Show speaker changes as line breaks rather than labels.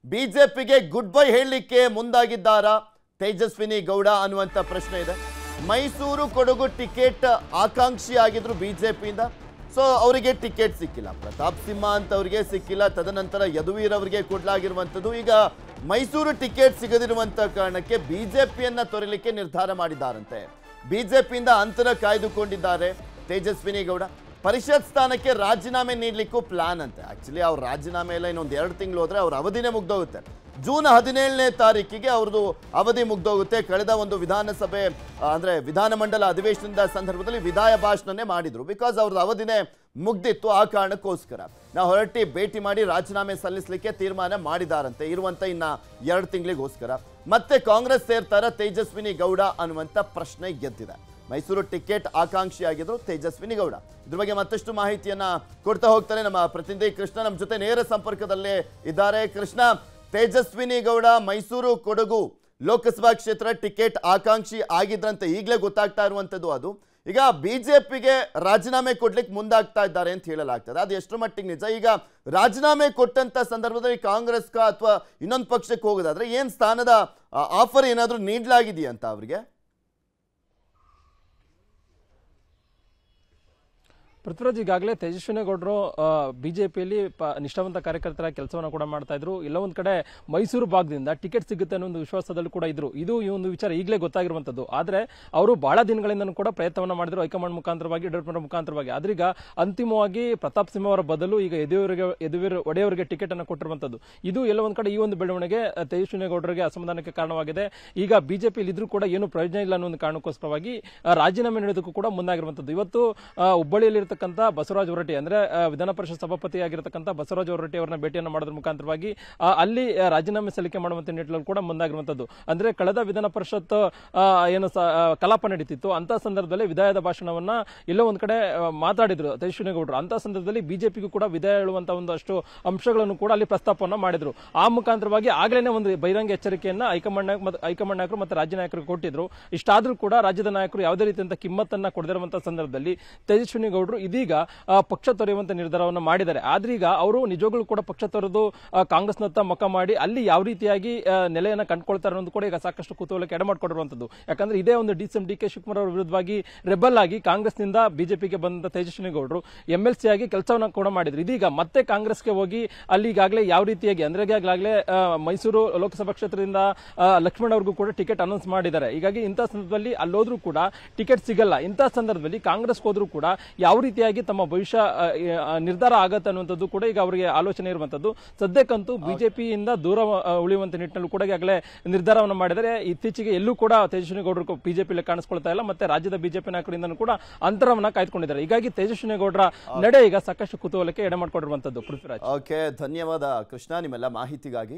ಬಿಜೆಪಿಗೆ good bye ಹೇಳಲಿಕ್ಕೆ ಮುಂದಾಗಿದ್ದಾರಾ ತೇಜಸ್ವಿನಿ ಗೌಡ ಅನ್ನುವಂಥ ಪ್ರಶ್ನೆ ಇದೆ. ಮೈಸೂರು ಕೊಡಗು ಟಿಕೆಟ್ ಆಕಾಂಕ್ಷಿ ಆಗಿದ್ರು ಬಿಜೆಪಿಯಿಂದ. ಸೊ ಅವರಿಗೆ ಟಿಕೆಟ್ ಸಿಕ್ಕಿಲ್ಲ, ಪ್ರತಾಪ್ ಸಿಂಹ ಅಂತ ಅವರಿಗೆ ಸಿಕ್ಕಿಲ್ಲ, ತದನಂತರ ಯದುವೀರ್ ಅವರಿಗೆ ಕೊಡಲಾಗಿರುವಂಥದ್ದು. ಈಗ ಮೈಸೂರು ಟಿಕೆಟ್ ಸಿಗದಿರುವಂಥ ಕಾರಣಕ್ಕೆ ಬಿಜೆಪಿಯನ್ನ ತೊರೆಯಲಿಕ್ಕೆ ನಿರ್ಧಾರ ಮಾಡಿದ್ದಾರಂತೆ. ಬಿಜೆಪಿಯಿಂದ ಅಂತರ ಕಾಯ್ದುಕೊಂಡಿದ್ದಾರೆ ತೇಜಸ್ವಿನಿ ಗೌಡ. ಪರಿಷತ್ ಸ್ಥಾನಕ್ಕೆ ರಾಜೀನಾಮೆ ನೀಡಲಿಕ್ಕೂ ಪ್ಲಾನ್ ಅಂತೆ. ಆಕ್ಚುಲಿ ಅವ್ರ ರಾಜೀನಾಮೆ ಎಲ್ಲ ಇನ್ನೊಂದು 2 ತಿಂಗಳು ಹೋದ್ರೆ ಅವ್ರ ಅವಧಿನೇ ಮುಗ್ದೋಗುತ್ತೆ. ಜೂನ್ 17ನೇ ತಾರೀಕಿಗೆ ಅವ್ರದ್ದು ಅವಧಿ ಮುಗ್ದೋಗುತ್ತೆ. ಕಳೆದ ಒಂದು ವಿಧಾನಸಭೆ ಅಂದ್ರೆ ವಿಧಾನಮಂಡಲ ಅಧಿವೇಶನದ ಸಂದರ್ಭದಲ್ಲಿ ವಿದಾಯ ಭಾಷಣನೇ ಮಾಡಿದ್ರು. ಬಿಕಾಸ್ ಅವ್ರದ್ದು ಅವಧಿನೇ ಮುಗ್ದಿತ್ತು. ಆ ಕಾರಣಕ್ಕೋಸ್ಕರ ನಾವು ಹೊರಟಿ ಭೇಟಿ ಮಾಡಿ ರಾಜೀನಾಮೆ ಸಲ್ಲಿಸಲಿಕ್ಕೆ ತೀರ್ಮಾನ ಮಾಡಿದಾರಂತೆ. ಇರುವಂತ ಇನ್ನ 2 ತಿಂಗಳಿಗೋಸ್ಕರ ಮತ್ತೆ ಕಾಂಗ್ರೆಸ್ ಸೇರ್ತಾರ ತೇಜಸ್ವಿನಿ ಗೌಡ ಅನ್ನುವಂಥ ಪ್ರಶ್ನೆ ಗೆದ್ದಿದೆ. ಮೈಸೂರು ಟಿಕೆಟ್ ಆಕಾಂಕ್ಷಿ ಆಗಿದ್ರು ತೇಜಸ್ವಿನಿ ಗೌಡ. ಇದ್ರ ಬಗ್ಗೆ ಮತ್ತಷ್ಟು ಮಾಹಿತಿಯನ್ನ ಕೊಡ್ತಾ ಹೋಗ್ತಾರೆ ನಮ್ಮ ಪ್ರತಿನಿಧಿ ಕೃಷ್ಣ ನಮ್ಮ ಜೊತೆ ನೇರ ಸಂಪರ್ಕದಲ್ಲೇ ಇದ್ದಾರೆ. ಕೃಷ್ಣ, ತೇಜಸ್ವಿನಿ ಗೌಡ ಮೈಸೂರು ಕೊಡಗು ಲೋಕಸಭಾ ಕ್ಷೇತ್ರ ಟಿಕೆಟ್ ಆಕಾಂಕ್ಷಿ ಆಗಿದ್ರಂತೆ ಈಗಲೇ ಗೊತ್ತಾಗ್ತಾ ಇರುವಂತದ್ದು. ಅದು ಈಗ ಬಿಜೆಪಿಗೆ ರಾಜೀನಾಮೆ ಕೊಡ್ಲಿಕ್ಕೆ ಮುಂದಾಗ್ತಾ ಇದ್ದಾರೆ ಅಂತ ಹೇಳಲಾಗ್ತದೆ. ಅದು ಎಷ್ಟು ಮಟ್ಟಿಗೆ ನಿಜ? ಈಗ ರಾಜೀನಾಮೆ ಕೊಟ್ಟಂತ ಸಂದರ್ಭದಲ್ಲಿ ಕಾಂಗ್ರೆಸ್ ಅಥವಾ ಇನ್ನೊಂದು ಪಕ್ಷಕ್ಕೆ ಹೋಗೋದಾದ್ರೆ ಏನ್ ಸ್ಥಾನದ ಆಫರ್ ಏನಾದ್ರೂ ನೀಡಲಾಗಿದೆಯಂತ ಅವರಿಗೆ?
ಪೃಥ್ವಿರಾಜ್, ಈಗಾಗಲೇ ತೇಜಸ್ವಿನಿ ಗೌಡರು ಬಿಜೆಪಿಯಲ್ಲಿ ನಿಷ್ಠಾವಂತ ಕಾರ್ಯಕರ್ತರ ಕೆಲಸವನ್ನು ಕೂಡ ಮಾಡ್ತಾ ಇದ್ರು. ಇಲ್ಲ ಒಂದ್ ಕಡೆ ಮೈಸೂರು ಭಾಗದಿಂದ ಟಿಕೆಟ್ ಸಿಗುತ್ತೆ ಅನ್ನೋ ಒಂದು ವಿಶ್ವಾಸದಲ್ಲೂ ಕೂಡ ಇದ್ರು. ಇದು ಈ ಒಂದು ವಿಚಾರ ಈಗಲೇ ಗೊತ್ತಾಗಿರುವಂತದ್ದು. ಆದ್ರೆ ಅವರು ಬಹಳ ದಿನಗಳಿಂದ ಕೂಡ ಪ್ರಯತ್ನವನ್ನ ಮಾಡಿದ್ರು ಹೈಕಮಾಂಡ್ ಮುಖಾಂತರವಾಗಿ, ಯಡಿಯೂರಪ್ಪರ ಮುಖಾಂತರವಾಗಿ. ಆದ್ರೆ ಈಗ ಅಂತಿಮವಾಗಿ ಪ್ರತಾಪ್ ಸಿಂಹ ಅವರ ಬದಲು ಈಗ ಯದುವೀರ್ ಒಡೆಯವರಿಗೆ ಟಿಕೆಟ್ ಅನ್ನು ಕೊಟ್ಟಿರುವಂತದ್ದು. ಇದು ಎಲ್ಲ ಒಂದ್ ಕಡೆ ಈ ಒಂದು ಬೆಳವಣಿಗೆ ತೇಜಸ್ವಿನಿ ಗೌಡರಿಗೆ ಅಸಮಾಧಾನಕ್ಕೆ ಕಾರಣವಾಗಿದೆ. ಈಗ ಬಿಜೆಪಿಯಲ್ಲಿ ಇದ್ರೂ ಕೂಡ ಏನು ಪ್ರಯೋಜನ ಇಲ್ಲ ಅನ್ನೋ ಒಂದು ಕಾರಣಕ್ಕೋಸ್ಕರವಾಗಿ ರಾಜೀನಾಮೆ ನೀಡೋದಕ್ಕೂ ಕೂಡ ಮುಂದಾಗಿರುವಂತದ್ದು. ಇವತ್ತು ಹುಬ್ಬಳ್ಳಿಯಲ್ಲಿ ಬಸವರಾಜ ಹೊರಟ್ಟಿ ಅಂದ್ರೆ ವಿಧಾನ ಪರಿಷತ್ ಸಭಾಪತಿ ಆಗಿರತಕ್ಕಂಥ ಬಸವರಾಜ ಹೊರಟ್ಟಿ ಅವರನ್ನ ಭೇಟಿಯನ್ನು ಮಾಡೋದ್ರ ಮುಖಾಂತರವಾಗಿ ಅಲ್ಲಿ ರಾಜೀನಾಮೆ ಸಲ್ಲಿಕೆ ಮಾಡುವಂತ ನಿಟ್ಟಿನಲ್ಲಿ ಕೂಡ ಮುಂದಾಗಿರುವಂತದ್ದು. ಅಂದ್ರೆ ಕಳೆದ ವಿಧಾನ ಪರಿಷತ್ ಏನು ಕಲಾಪ ನಡೀತಿತ್ತು ಅಂತ ಸಂದರ್ಭದಲ್ಲಿ ವಿದಾಯದ ಭಾಷಣವನ್ನ ಎಲ್ಲೋ ಒಂದ್ ಕಡೆ ಮಾತಾಡಿದ್ರು ತೇಜಸ್ವಿನಿ ಗೌಡರು. ಅಂತ ಸಂದರ್ಭದಲ್ಲಿ ಬಿಜೆಪಿಗೂ ಕೂಡ ವಿದಾಯ ಹೇಳುವಂತಹ ಒಂದಷ್ಟು ಅಂಶಗಳನ್ನು ಕೂಡ ಅಲ್ಲಿ ಪ್ರಸ್ತಾಪವನ್ನ ಮಾಡಿದ್ರು. ಆ ಮುಖಾಂತರವಾಗಿ ಆಗ್ಲೇನೆ ಒಂದು ಬಹಿರಂಗ ಎಚ್ಚರಿಕೆಯನ್ನ ಹೈಕಮಾಂಡ್ ನಾಯಕರು ಮತ್ತೆ ರಾಜ್ಯ ನಾಯಕರು ಕೊಟ್ಟಿದ್ರು. ಇಷ್ಟಾದ್ರೂ ಕೂಡ ರಾಜ್ಯದ ನಾಯಕರು ಯಾವುದೇ ರೀತಿಯಂತ ಕಿಮ್ಮತ್ತನ್ನ ಕೊಡದಿರುವಂತಹ ಸಂದರ್ಭದಲ್ಲಿ ತೇಜಸ್ವಿನಿ ಗೌಡರು ಇದೀಗ ಪಕ್ಷ ತೊರೆಯುವಂತ ನಿರ್ಧಾರವನ್ನು ಮಾಡಿದ್ದಾರೆ. ಆದ್ರೆ ಈಗ ಅವರು ನಿಜವಾಗ್ಲೂ ಕೂಡ ಪಕ್ಷ ತೊರೆದು ಕಾಂಗ್ರೆಸ್ನತ್ತ ಮುಖ ಮಾಡಿ ಅಲ್ಲಿ ಯಾವ ರೀತಿಯಾಗಿ ನೆಲೆಯನ್ನ ಕಂಡುಕೊಳ್ತಾರೆ ಅನ್ನೋದು ಕೂಡ ಈಗ ಸಾಕಷ್ಟು ಕುತೂಹಲಕ್ಕೆ ಎಡೆಮಾಡಿಕೊಂಡಿರುವಂತದ್ದು. ಯಾಕಂದ್ರೆ ಇದೇ ಒಂದು ಡಿ.ಕೆ ಶಿವಕುಮಾರ್ ಅವರ ವಿರುದ್ಧವಾಗಿ ರೆಬಲ್ ಆಗಿ ಕಾಂಗ್ರೆಸ್ನಿಂದ ಬಿಜೆಪಿಗೆ ಬಂದ ತೇಜಸ್ವಿನಿ ಗೌಡರು MLC ಆಗಿ ಕೆಲಸವನ್ನ ಕೂಡ ಮಾಡಿದ್ರು. ಇದೀಗ ಮತ್ತೆ ಕಾಂಗ್ರೆಸ್ಗೆ ಹೋಗಿ ಅಲ್ಲಿ ಈಗಾಗಲೇ ಯಾವ ರೀತಿಯಾಗಿ ಅಂದ್ರೆ ಈಗಾಗಲೇ ಮೈಸೂರು ಲೋಕಸಭಾ ಕ್ಷೇತ್ರದಿಂದ ಲಕ್ಷ್ಮಣ್ ಅವ್ರಿಗೂ ಕೂಡ ಟಿಕೆಟ್ ಅನೌನ್ಸ್ ಮಾಡಿದ್ದಾರೆ. ಹೀಗಾಗಿ ಇಂಥ ಸಂದರ್ಭದಲ್ಲಿ ಅಲ್ಲೋದ್ರೂ ಕೂಡ ಟಿಕೆಟ್ ಸಿಗಲ್ಲ. ಇಂಥ ಸಂದರ್ಭದಲ್ಲಿ ಕಾಂಗ್ರೆಸ್ ಹೋದ್ರೂ ಕೂಡ ಯಾವ ರೀತಿಯಾಗಿ ತಮ್ಮ ಭವಿಷ್ಯ ನಿರ್ಧಾರ ಆಗತ್ತೆ ಅನ್ನುವಂಥದ್ದು ಕೂಡ ಈಗ ಅವರಿಗೆ ಆಲೋಚನೆ ಇರುವಂತದ್ದು. ಸದ್ಯಕ್ಕಂತೂ ಬಿಜೆಪಿಯಿಂದ ದೂರ ಉಳಿಯುವಂತ ನಿಟ್ಟಿನಲ್ಲಿ ಕೂಡ ಈಗಾಗಲೇ ನಿರ್ಧಾರವನ್ನು ಮಾಡಿದರೆ. ಇತ್ತೀಚೆಗೆ ಎಲ್ಲೂ ಕೂಡ ತೇಜಸ್ವಿನಿ ಗೌಡರು ಬಿಜೆಪಿಯಲ್ಲಿ ಕಾಣಿಸ್ಕೊಳ್ತಾ ಇಲ್ಲ. ಮತ್ತೆ ರಾಜ್ಯದ ಬಿಜೆಪಿ ನಾಯಕರಿಂದ ಕೂಡ ಅಂತರವನ್ನ ಕಾಯ್ದುಕೊಂಡಿದ್ದಾರೆ. ಹೀಗಾಗಿ ತೇಜಸ್ವಿನಿ ಗೌಡರ ನಡೆ ಈಗ ಸಾಕಷ್ಟು ಕುತೂಹಲಕ್ಕೆ ಎಡೆ ಮಾಡಿಕೊಂಡಿರುವಂತದ್ದು. ಪೃಥ್ವಿರಾಜ್,
ಓಕೆ, ಧನ್ಯವಾದ ಕೃಷ್ಣ ನಿಮ್ಮೆಲ್ಲ ಮಾಹಿತಿಗಾಗಿ.